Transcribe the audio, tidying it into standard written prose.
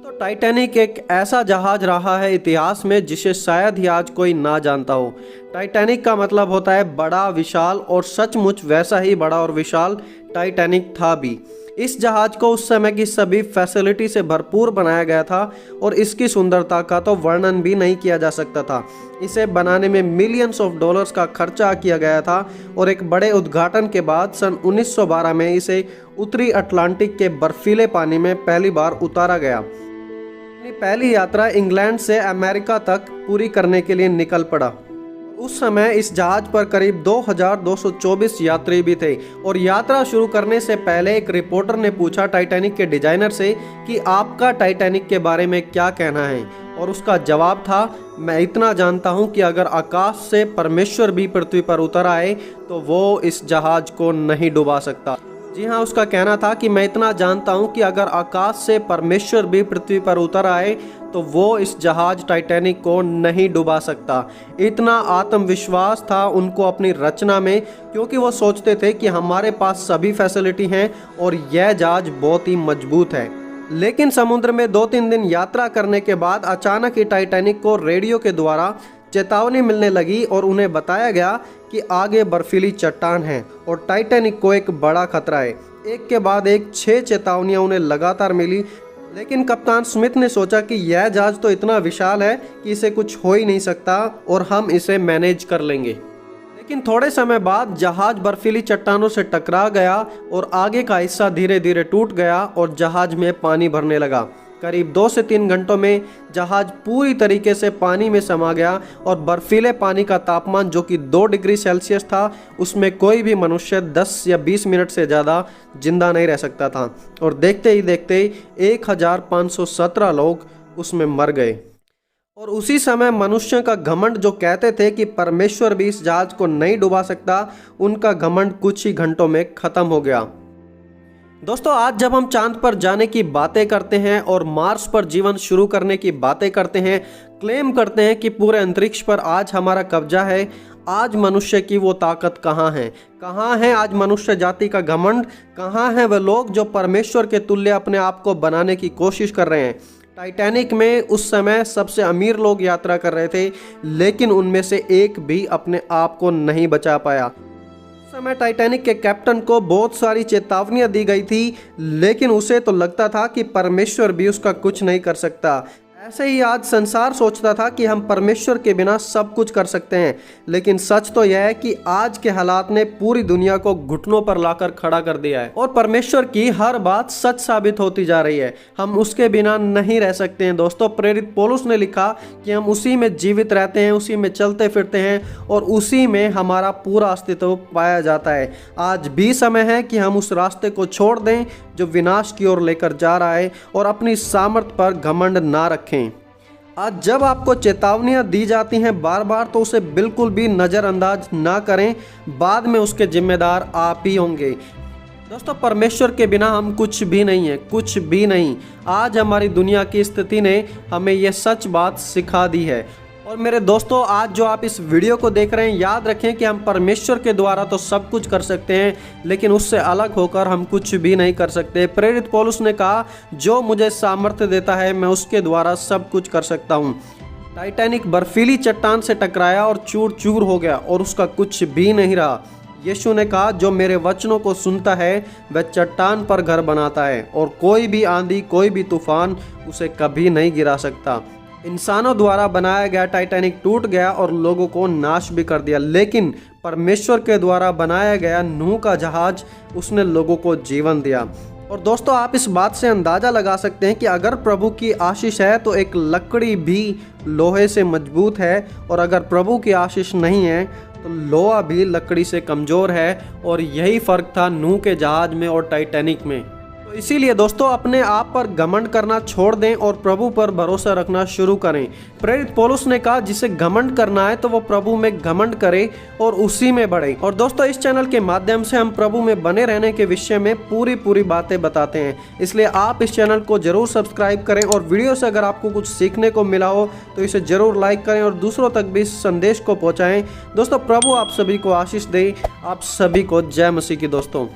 तो टाइटैनिक एक ऐसा जहाज रहा है इतिहास में जिसे शायद ही आज कोई ना जानता हो। टाइटैनिक का मतलब होता है बड़ा, विशाल, और सचमुच वैसा ही बड़ा और विशाल टाइटैनिक था भी। इस जहाज को उस समय की सभी फैसिलिटी से भरपूर बनाया गया था और इसकी सुंदरता का तो वर्णन भी नहीं किया जा सकता था। इसे बनाने में मिलियंस ऑफ डॉलर्स का खर्चा किया गया था और एक बड़े उद्घाटन के बाद सन 1912 में इसे उत्तरी अटलांटिक के बर्फीले पानी में पहली बार उतारा गया। अपनी पहली यात्रा इंग्लैंड से अमेरिका तक पूरी करने के लिए निकल पड़ा। उस समय इस जहाज पर करीब 2224 यात्री भी थे और यात्रा शुरू करने से पहले एक रिपोर्टर ने पूछा टाइटैनिक के डिजाइनर से कि आपका टाइटैनिक के बारे में क्या कहना है, और उसका जवाब था, मैं इतना जानता हूं कि अगर आकाश से परमेश्वर भी पृथ्वी पर उतर आए तो वो इस जहाज को नहीं डुबा सकता। जी हाँ, उसका कहना था कि मैं इतना जानता हूं कि अगर आकाश से परमेश्वर भी पृथ्वी पर उतर आए तो वो इस जहाज टाइटैनिक को नहीं डुबा सकता। इतना आत्मविश्वास था उनको अपनी रचना में, क्योंकि वो सोचते थे कि हमारे पास सभी फैसिलिटी हैं और यह जहाज बहुत ही मजबूत है। लेकिन समुद्र में 2-3 दिन यात्रा करने के बाद अचानक ही टाइटैनिक को रेडियो के द्वारा चेतावनी मिलने लगी और उन्हें बताया गया कि आगे बर्फीली चट्टान है और टाइटैनिक को एक बड़ा खतरा है। एक के बाद एक 6 चेतावनियां उन्हें लगातार मिली, लेकिन कप्तान स्मिथ ने सोचा कि यह जहाज तो इतना विशाल है कि इसे कुछ हो ही नहीं सकता और हम इसे मैनेज कर लेंगे। लेकिन थोड़े समय बाद जहाज बर्फीली चट्टानों से टकरा गया और आगे का हिस्सा धीरे धीरे टूट गया और जहाज में पानी भरने लगा। करीब 2 से 3 घंटों में जहाज पूरी तरीके से पानी में समा गया और बर्फीले पानी का तापमान जो कि 2 डिग्री सेल्सियस था, उसमें कोई भी मनुष्य 10 या 20 मिनट से ज़्यादा जिंदा नहीं रह सकता था और देखते ही देखते 1517 लोग उसमें मर गए। और उसी समय मनुष्य का घमंड, जो कहते थे कि परमेश्वर भी इस जहाज को नहीं डुबा सकता, उनका घमंड कुछ ही घंटों में खत्म हो गया। दोस्तों, आज जब हम चांद पर जाने की बातें करते हैं और मार्स पर जीवन शुरू करने की बातें करते हैं, क्लेम करते हैं कि पूरे अंतरिक्ष पर आज हमारा कब्जा है, आज मनुष्य की वो ताकत कहाँ है? कहाँ है आज मनुष्य जाति का घमंड? कहाँ हैं वे लोग जो परमेश्वर के तुल्य अपने आप को बनाने की कोशिश कर रहे हैं? टाइटैनिक में उस समय सबसे अमीर लोग यात्रा कर रहे थे, लेकिन उनमें से एक भी अपने आप को नहीं बचा पाया। समय टाइटैनिक के कैप्टन को बहुत सारी चेतावनियां दी गई थी, लेकिन उसे तो लगता था कि परमेश्वर भी उसका कुछ नहीं कर सकता। ऐसे ही आज संसार सोचता था कि हम परमेश्वर के बिना सब कुछ कर सकते हैं, लेकिन सच तो यह है कि आज के हालात ने पूरी दुनिया को घुटनों पर लाकर खड़ा कर दिया है और परमेश्वर की हर बात सच साबित होती जा रही है। हम उसके बिना नहीं रह सकते हैं। दोस्तों, प्रेरित पौलुस ने लिखा कि हम उसी में जीवित रहते हैं, उसी में चलते फिरते हैं और उसी में हमारा पूरा अस्तित्व पाया जाता है। आज भी समय है कि हम उस रास्ते को छोड़ दें जो विनाश की ओर लेकर जा रहा है और अपनी सामर्थ्य पर घमंड ना रखें। आज जब आपको चेतावनियां दी जाती हैं बार बार, तो उसे बिल्कुल भी नज़रअंदाज ना करें। बाद में उसके जिम्मेदार आप ही होंगे। दोस्तों, परमेश्वर के बिना हम कुछ भी नहीं है, कुछ भी नहीं। आज हमारी दुनिया की स्थिति ने हमें यह सच बात सिखा दी है। और मेरे दोस्तों, आज जो आप इस वीडियो को देख रहे हैं, याद रखें कि हम परमेश्वर के द्वारा तो सब कुछ कर सकते हैं, लेकिन उससे अलग होकर हम कुछ भी नहीं कर सकते। प्रेरित पौलुस ने कहा, जो मुझे सामर्थ्य देता है मैं उसके द्वारा सब कुछ कर सकता हूँ। टाइटैनिक बर्फीली चट्टान से टकराया और चूर चूर हो गया और उसका कुछ भी नहीं रहा। यीशु ने कहा, जो मेरे वचनों को सुनता है वह चट्टान पर घर बनाता है और कोई भी आंधी, कोई भी तूफान उसे कभी नहीं गिरा सकता। इंसानों द्वारा बनाया गया टाइटैनिक टूट गया और लोगों को नाश भी कर दिया, लेकिन परमेश्वर के द्वारा बनाया गया नूह का जहाज, उसने लोगों को जीवन दिया। और दोस्तों, आप इस बात से अंदाज़ा लगा सकते हैं कि अगर प्रभु की आशीष है तो एक लकड़ी भी लोहे से मजबूत है, और अगर प्रभु की आशीष नहीं है तो लोहा भी लकड़ी से कमज़ोर है। और यही फ़र्क था नूह के जहाज में और टाइटैनिक में। तो इसीलिए दोस्तों, अपने आप पर घमंड करना छोड़ दें और प्रभु पर भरोसा रखना शुरू करें। प्रेरित पौलुस ने कहा, जिसे घमंड करना है तो वो प्रभु में घमंड करे और उसी में बढ़े। और दोस्तों, इस चैनल के माध्यम से हम प्रभु में बने रहने के विषय में पूरी बातें बताते हैं, इसलिए आप इस चैनल को जरूर सब्सक्राइब करें और वीडियो से अगर आपको कुछ सीखने को मिला हो तो इसे जरूर लाइक करें और दूसरों तक भी इस संदेश को पहुँचाएँ। दोस्तों, प्रभु आप सभी को आशीष दे। आप सभी को जय मसीह की। दोस्तों।